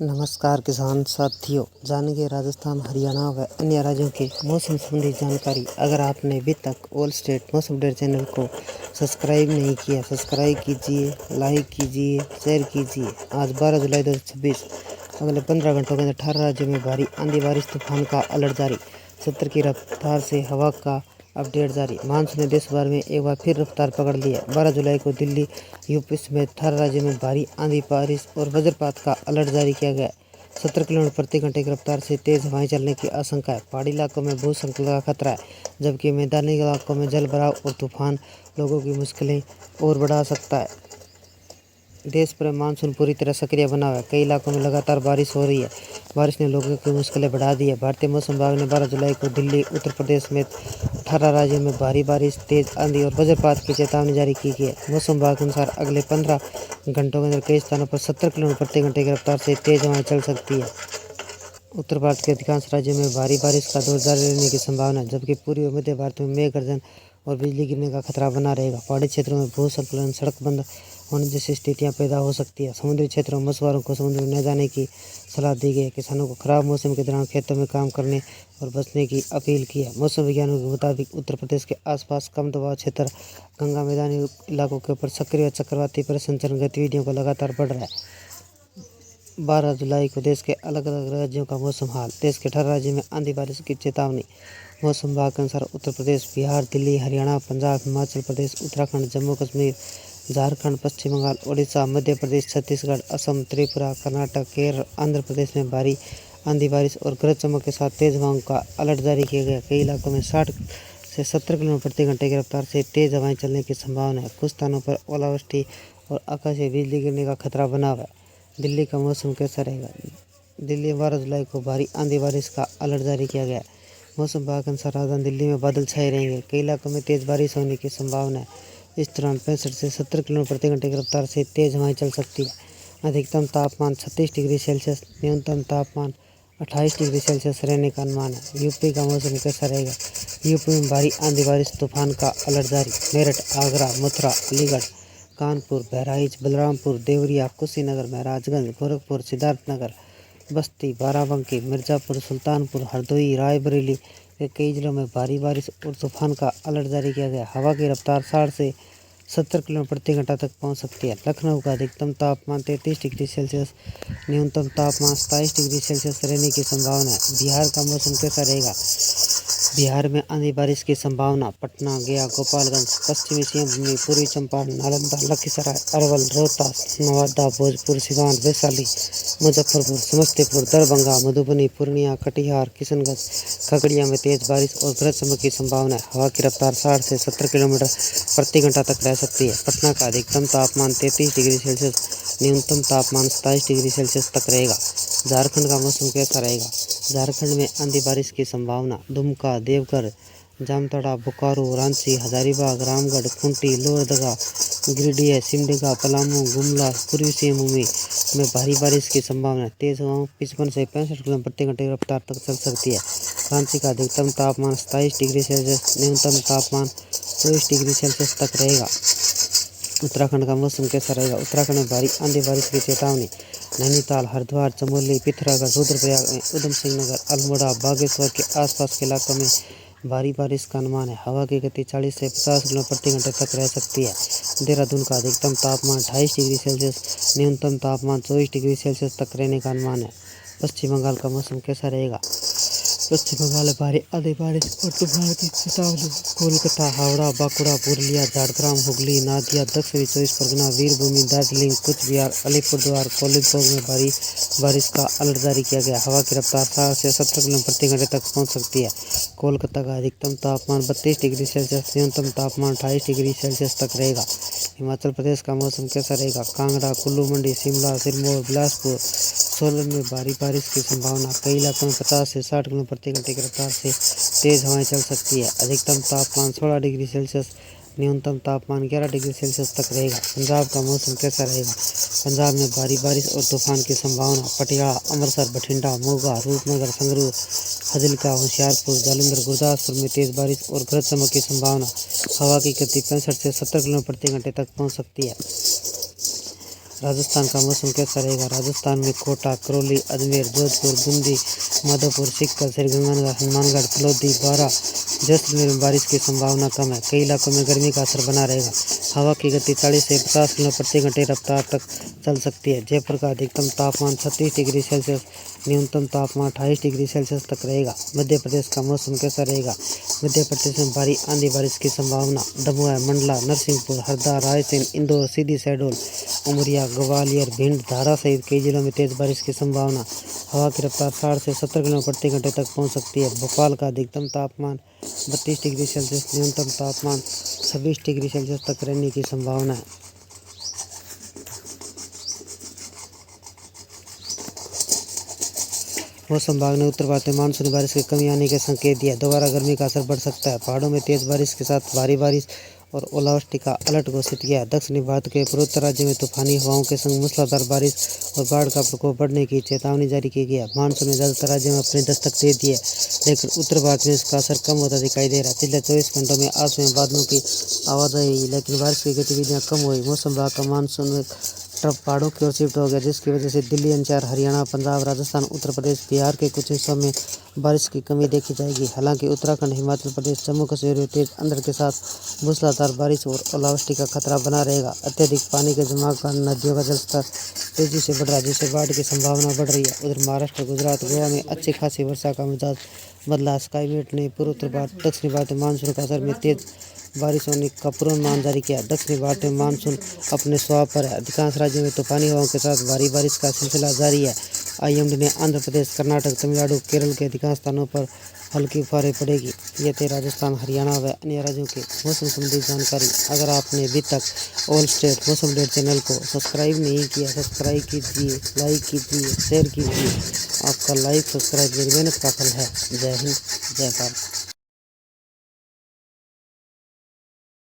नमस्कार किसान साथियों, जानेंगे राजस्थान, हरियाणा व अन्य राज्यों के मौसम संबंधी जानकारी। अगर आपने अभी तक ऑल स्टेट मौसम अपडेट चैनल को सब्सक्राइब नहीं किया, सब्सक्राइब कीजिए, लाइक कीजिए, शेयर कीजिए। आज 12 जुलाई 2026, अगले 15 घंटों के अंदर 18 राज्यों में भारी आंधी बारिश तूफान का अलर्ट जारी। 70 की रफ्तार से हवा का अपडेट जारी। मानसून ने देश भर में एक बार फिर रफ्तार पकड़ ली है। 12 जुलाई को दिल्ली, यूपी समेत 18 राज्यों में भारी आंधी बारिश और वज्रपात का अलर्ट जारी किया गया। 70 किलोमीटर प्रति घंटे की रफ्तार से तेज हवाएं चलने की आशंका है। पहाड़ी इलाकों में भूस्खलन का खतरा है, जबकि मैदानी इलाकों में जल भराव और तूफान लोगों की मुश्किलें और बढ़ा सकता है। देश भर में मानसून पूरी तरह सक्रिय बना हुआ है। कई इलाकों में लगातार बारिश हो रही है। बारिश ने लोगों की मुश्किलें बढ़ा दी है। भारतीय मौसम विभाग ने 12 जुलाई को दिल्ली, उत्तर प्रदेश समेत 18 राज्यों में भारी बारिश, तेज आंधी और वज्रपात की चेतावनी जारी की गई है। मौसम विभाग के अनुसार अगले 15 घंटों के अंदर कई स्थानों पर 70 किलोमीटर प्रति घंटे की रफ्तार से तेज हवाएं चल सकती है। उत्तर भारत के अधिकांश राज्यों में भारी बारिश का दौर जारी रहने की संभावना है, जबकि पूर्वी और मध्य भारत में मेघ गर्जन और बिजली गिरने का खतरा बना रहेगा। पहाड़ी क्षेत्रों में भूस्खलन, सड़क बंद होने जैसी स्थितियां पैदा हो सकती है। समुद्री क्षेत्रों में मछुआरों को समुद्र में न जाने की सलाह दी गई है। किसानों को खराब मौसम के दौरान खेतों में काम करने और बचने की अपील की है। मौसम विज्ञानियों के मुताबिक उत्तर प्रदेश के आसपास कम दबाव क्षेत्र, गंगा मैदानी इलाकों के ऊपर सक्रिय चक्रवाती परिसंचरण गतिविधियों को लगातार बढ़ रहा है। 12 जुलाई को देश के अलग अलग राज्यों का मौसम हाल। देश के 18 राज्यों में आंधी बारिश की चेतावनी। मौसम विभाग के अनुसार उत्तर प्रदेश, बिहार, दिल्ली, हरियाणा, पंजाब, हिमाचल प्रदेश, उत्तराखंड, जम्मू कश्मीर, झारखंड, पश्चिम बंगाल, ओडिशा, मध्य प्रदेश, छत्तीसगढ़, असम, त्रिपुरा, कर्नाटक, केरल, आंध्र प्रदेश में भारी आंधी बारिश और गरज चमक के साथ तेज हवाओं का अलर्ट जारी किया गया। कई इलाकों में 60 से 70 किलोमीटर प्रति घंटे की रफ्तार से तेज हवाएं चलने की संभावना है। कुछ स्थानों पर ओलावृष्टि और आकाशीय बिजली गिरने का खतरा बना हुआ है। दिल्ली का मौसम कैसा रहेगा? दिल्ली में 12 जुलाई को भारी आंधी बारिश का अलर्ट जारी किया गया है। मौसम विभाग के अनुसार राजधानी दिल्ली में बादल छाए रहेंगे। कई इलाकों में तेज बारिश होने की संभावना है। इस दौरान 65 से 70 किलोमीटर प्रति घंटे की रफ्तार से तेज हवाएं चल सकती है। अधिकतम तापमान 36 डिग्री सेल्सियस, न्यूनतम तापमान 28 डिग्री सेल्सियस रहने का अनुमान है। यूपी का मौसम कैसा रहेगा? यूपी में भारी आंधी बारिश तूफान का अलर्ट जारी। मेरठ, आगरा, मथुरा, अलीगढ़, कानपुर, बहराइच, बलरामपुर, देवरिया, कुशीनगर, महराजगंज, गोरखपुर, सिद्धार्थनगर, बस्ती, बाराबंकी, मिर्जापुर, सुल्तानपुर, हरदोई, रायबरेली के कई जिलों में भारी बारिश और तूफान का अलर्ट जारी किया गया। हवा की रफ्तार 60 से 70 किलोमीटर प्रति घंटा तक पहुंच सकती है। लखनऊ का अधिकतम तापमान 33 डिग्री सेल्सियस, न्यूनतम तापमान 27 डिग्री सेल्सियस रहने की संभावना है। बिहार का मौसम कैसा रहेगा? बिहार में आंधी बारिश की संभावना। पटना, गया, गोपालगंज, पश्चिमी सिंहभूम, पूर्वी चंपारण, नालंदा, लखीसराय, अरवल, रोहतास, नवादा, भोजपुर, सिवान, वैशाली, मुजफ्फरपुर, समस्तीपुर, दरभंगा, मधुबनी, पूर्णिया, कटिहार, किशनगंज, खगड़िया में तेज बारिश और गरज चमक की संभावना है। हवा की रफ्तार 60 से 70 किलोमीटर प्रति घंटा तक रह सकती है। पटना का अधिकतम तापमान 33 डिग्री सेल्सियस, न्यूनतम तापमान 27 डिग्री सेल्सियस तक रहेगा। झारखंड का मौसम कैसा रहेगा? झारखंड में आंधी बारिश की संभावना। दुमका, देवघर, जामताड़ा, बोकारो, रांची, हजारीबाग, रामगढ़, खूंटी, लोहरदगा, गिरिडीह, सिमडेगा, पलामू, गुमला, पूर्वी सिंहभूम में भारी बारिश की संभावना है। तेज हवाएं 55 से 65 किलोमीटर प्रति घंटे की रफ्तार तक चल सकती है। रांची का अधिकतम तापमान 27 डिग्री सेल्सियस, न्यूनतम तापमान 24 डिग्री सेल्सियस तक रहेगा। उत्तराखंड का मौसम कैसा रहेगा? उत्तराखंड में भारी आंधी बारिश की चेतावनी। नैनीताल, हरिद्वार, चमोली, पिथौरागढ़, रुद्रप्रयाग में, उधम सिंह नगर, अल्मोड़ा, बागेश्वर के आसपास के इलाकों में भारी बारिश का अनुमान है। हवा की गति 40 से 50 किलोमीटर प्रति घंटे तक रह सकती है। देहरादून का अधिकतम तापमान 28 डिग्री सेल्सियस, न्यूनतम तापमान 24 डिग्री सेल्सियस तक रहने का अनुमान है। पश्चिम बंगाल का मौसम कैसा रहेगा? पश्चिम बंगाल में भारी आंधी बारिश और तूफान की चेतावनी। कोलकाता, हावड़ा, बांकुड़ा, पुरुलिया, झारग्राम, हुगली, नादिया, दक्षिणी 24 परगना, वीरभूमि, दार्जिलिंग, कुचबिहार, अलीपुरद्वार, कोलिम्पोंग में भारी बारिश का अलर्ट जारी किया गया। हवा की रफ्तार 60 से 70 किलोमीटर प्रति घंटे तक पहुंच सकती है। कोलकाता का अधिकतम तापमान 32 डिग्री सेल्सियस, न्यूनतम तापमान 28 डिग्री सेल्सियस तक रहेगा। हिमाचल प्रदेश का मौसम कैसा रहेगा? कांगड़ा, कुल्लू मंडी, शिमला, सिरमौर, बिलासपुर, सोलन में भारी बारिश की संभावना। कई इलाकों में 50 से 60 किलोमीटर प्रति घंटे की रफ्तार से तेज हवाएं चल सकती है। अधिकतम तापमान 16 डिग्री सेल्सियस, न्यूनतम तापमान 11 डिग्री सेल्सियस तक रहेगा। पंजाब का मौसम कैसा रहेगा? पंजाब में भारी बारिश और तूफान की संभावना। पटियाला, अमृतसर, बठिंडा, मोगा, रूपनगर, संगरूर, फाजिल्का, होशियारपुर, जालंधर, गुरदासपुर में तेज बारिश और गरज चमक की संभावना। हवा की गति 65 से 70 किलोमीटर प्रति घंटे तक पहुंच सकती है। राजस्थान का मौसम कैसा रहेगा? राजस्थान में कोटा, करौली, अजमेर, जोधपुर, बूंदी, माधोपुर, सीकर, श्रीगंगानगर, हनुमानगढ़, तलौदी, बारा, जैसलमेर में बारिश की संभावना कम है। कई इलाकों में गर्मी का असर बना रहेगा। हवा की गति 40 से 50 किलोमीटर प्रति घंटे रफ्तार तक चल सकती है। जयपुर का अधिकतम तापमान 36 डिग्री सेल्सियस, न्यूनतम तापमान 28 डिग्री सेल्सियस तक रहेगा। मध्य प्रदेश का मौसम कैसा रहेगा? मध्य प्रदेश में भारी आंधी बारिश की संभावना। दमोह, मंडला, नरसिंहपुर, हरदा, रायसेन, इंदौर, सीधी शहडोल, उमरिया, ग्वालियर, भिंड, धारा सहित कई जिलों में तेज बारिश की संभावना। हवा की रफ्तार 60 से 70 किलोमीटर प्रति घंटे तक पहुंच सकती है। भोपाल का अधिकतम तापमान 32 डिग्री सेल्सियस, न्यूनतम तापमान 26 डिग्री सेल्सियस तक रहने की संभावना है। मौसम विभाग ने उत्तर भारत में मानसूनी बारिश की कमी आने के संकेत दिया। दोबारा गर्मी का असर बढ़ सकता है। पहाड़ों में तेज बारिश के साथ भारी बारिश और ओलावृष्टि का अलर्ट घोषित किया है। दक्षिणी भारत के पूर्वोत्तर राज्य में तूफानी हवाओं के संग मूसलाधार बारिश और बाढ़ का प्रकोप बढ़ने की चेतावनी जारी की गई है। मानसून ने ज्यादातर राज्यों में अपनी दस्तक दे दी है, लेकिन उत्तर भारत में इसका असर कम होता दिखाई दे रहा है। पिछले 24 घंटों में आसमान में बादलों की आवाजाही, लेकिन बारिश की गतिविधियां कम हुई। मौसम विभाग का मानसून ट्रफ पहाड़ों की ओर शिफ्ट हो गया, जिसकी वजह से दिल्ली एनसीआर, हरियाणा, पंजाब, राजस्थान, उत्तर प्रदेश, बिहार के कुछ हिस्सों में बारिश की कमी देखी जाएगी। हालांकि उत्तराखंड, हिमाचल प्रदेश, जम्मू कश्मीर में तेज अंधड़ के साथ मूसलाधार बारिश और ओलावृष्टि का खतरा बना रहेगा। अत्यधिक पानी के जमाव का नदियों का जलस्तर तेजी से बढ़ रहा है, जिससे बाढ़ की संभावना बढ़ रही है। उधर महाराष्ट्र, गुजरात, गोवा में अच्छी खासी वर्षा का मिजाज बदला। स्काईमेट ने पूर्व उत्तर भारत, दक्षिणी भारत में मानसून का असर में तेज बारिश होने का पूर्वानुमान जारी किया। दक्षिणी भारत में मानसून अपने स्वभाव पर है। अधिकांश राज्यों में तूफानी हवाओं के साथ भारी बारिश का सिलसिला जारी है। आईएमडी ने आंध्र प्रदेश, कर्नाटक, तमिलनाडु, केरल के अधिकांश स्थानों पर हल्की फुहारें पड़ेगी। ये थे राजस्थान, हरियाणा व अन्य राज्यों के मौसम संबंधी जानकारी। अगर आपने अभी तक ऑल स्टेट मौसम अपडेट चैनल को सब्सक्राइब नहीं किया, सब्सक्राइब कीजिए, लाइक कीजिए, शेयर कीजिए। आपका लाइक, सब्सक्राइब मेरी मेहनत का फल है। जय हिंद, जय भारत।